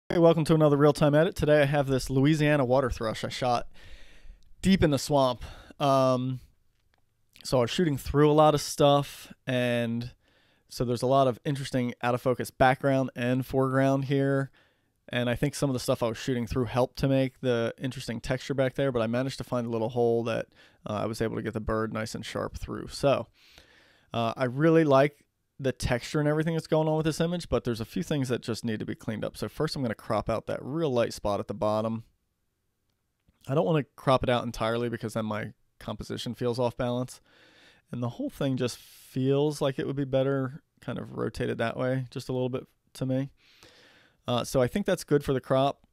Hey, welcome to another real-time edit. Today I have this Louisiana water thrush I shot deep in the swamp. So I was shooting through a lot of stuff, and so there's a lot of interesting out of focus background and foreground here. And I think some of the stuff I was shooting through helped to make the interesting texture back there, but I managed to find a little hole that I was able to get the bird nice and sharp through. So I really like the texture and everything that's going on with this image, but there's a few things that just need to be cleaned up. So first I'm going to crop out that real light spot at the bottom. I don't want to crop it out entirely because then my composition feels off balance. And the whole thing just feels like it would be better kind of rotated that way just a little bit to me. So I think that's good for the crop.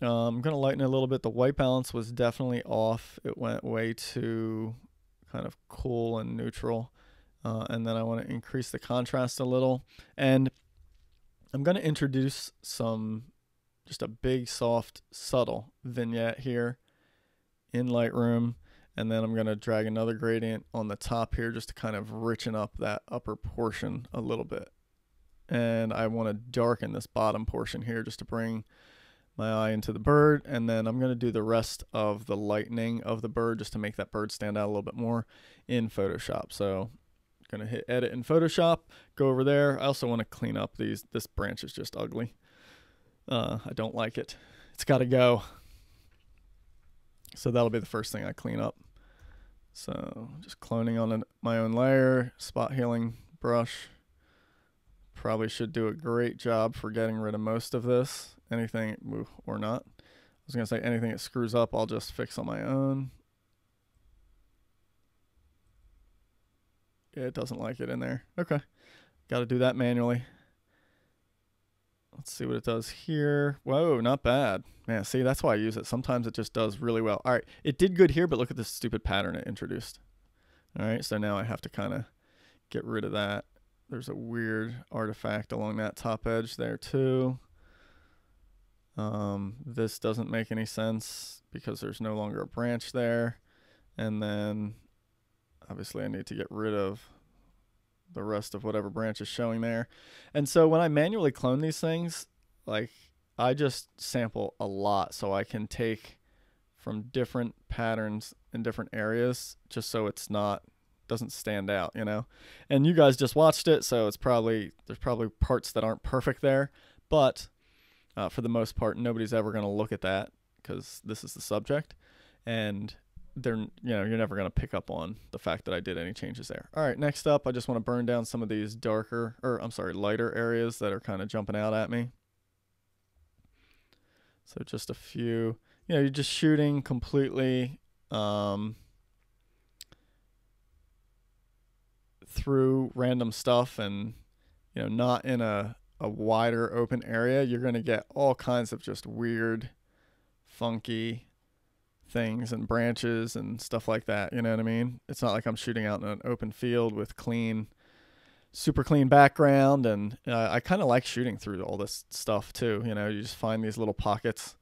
I'm going to lighten it a little bit. The white balance was definitely off. It went way too kind of cool and neutral. And then I want to increase the contrast a little. And I'm going to introduce just a big, soft, subtle vignette here in Lightroom. And then I'm going to drag another gradient on the top here just to kind of richen up that upper portion a little bit. And I want to darken this bottom portion here just to bring my eye into the bird. And then I'm going to do the rest of the lightening of the bird just to make that bird stand out a little bit more in Photoshop. So going to hit edit in Photoshop, go over there. I also want to clean up this branch is just ugly. I don't like it. It's got to go. So that'll be the first thing I clean up. So just cloning on my own layer, spot healing brush. Probably should do a great job for getting rid of most of this. Anything, or not. I was going to say anything that screws up, I'll just fix on my own. It doesn't like it in there. Okay. Got to do that manually. Let's see what it does here. Whoa, not bad. Man, see, that's why I use it. Sometimes it just does really well. All right, it did good here, but look at this stupid pattern it introduced. All right, so now I have to kind of get rid of that. There's a weird artifact along that top edge there too. This doesn't make any sense because there's no longer a branch there. And then obviously I need to get rid of the rest of whatever branch is showing there. And so when I manually clone these things, like I just sample a lot so I can take from different patterns in different areas just so it's doesn't stand out, you know. And you guys just watched it, so there's probably parts that aren't perfect there, but for the most part nobody's ever going to look at that because this is the subject, and you're never going to pick up on the fact that I did any changes there. All right, next up, I just want to burn down some of these lighter areas that are kind of jumping out at me. So just a few, you're just shooting completely through random stuff and, not in a wider open area. You're going to get all kinds of just weird, funky things and branches and stuff like that, you know what I mean? It's not like I'm shooting out in an open field with super clean background, and I kind of like shooting through all this stuff too. You just find these little pockets,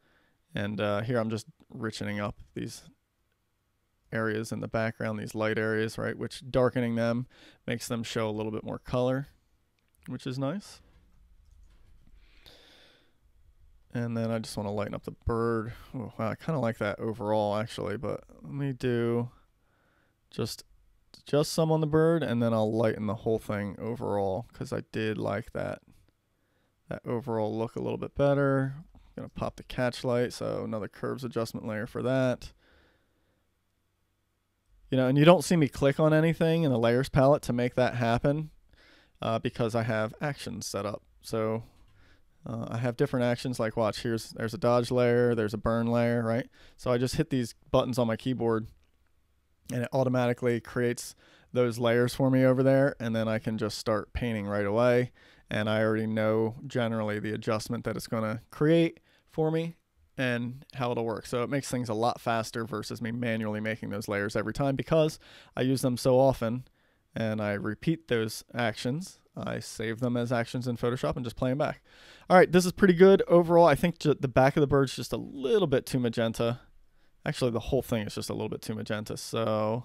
and here I'm just richening up these areas in the background, these light areas, right, which darkening them makes them show a little bit more color, which is nice. And then I just want to lighten up the bird. Oh, wow, I kind of like that overall, actually. But let me do just some on the bird, and then I'll lighten the whole thing overall because I did like that overall look a little bit better. I'm going to pop the catch light, so another curves adjustment layer for that. And you don't see me click on anything in the layers palette to make that happen because I have actions set up. So I have different actions, like watch, there's a dodge layer, there's a burn layer, right? So I just hit these buttons on my keyboard and it automatically creates those layers for me over there, and then I can just start painting right away, and I already know generally the adjustment that it's going to create for me and how it'll work. So it makes things a lot faster versus me manually making those layers every time because I use them so often and I repeat those actions. I save them as actions in Photoshop and just play them back. All right, this is pretty good overall. I think the back of the bird's just a little bit too magenta. Actually, the whole thing is just a little bit too magenta. So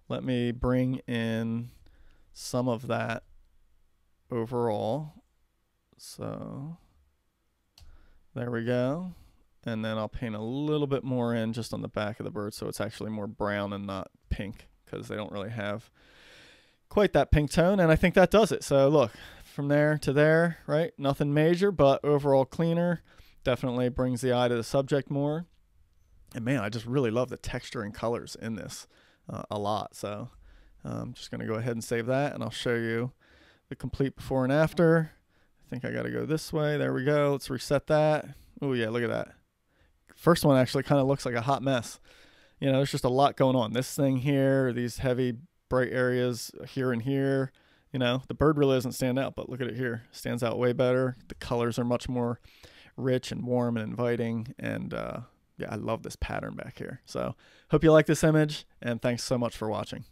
let me bring in some of that overall. So There we go. And then I'll paint a little bit more in just on the back of the bird so it's actually more brown and not pink, because they don't really have quite that pink tone. And I think that does it. So look, from there to there, right? Nothing major, but overall cleaner. Definitely brings the eye to the subject more. And man, I just really love the texture and colors in this a lot. So I'm just going to go ahead and save that, and I'll show you the complete before and after. I think I got to go this way. There we go. Let's reset that. Oh yeah, look at that. First one actually kind of looks like a hot mess. You know, there's just a lot going on. This thing here, these heavy bright areas here and here. You know, the bird really doesn't stand out, but look at it here. Stands out way better. The colors are much more rich and warm and inviting. And yeah, I love this pattern back here. So hope you like this image, and thanks so much for watching.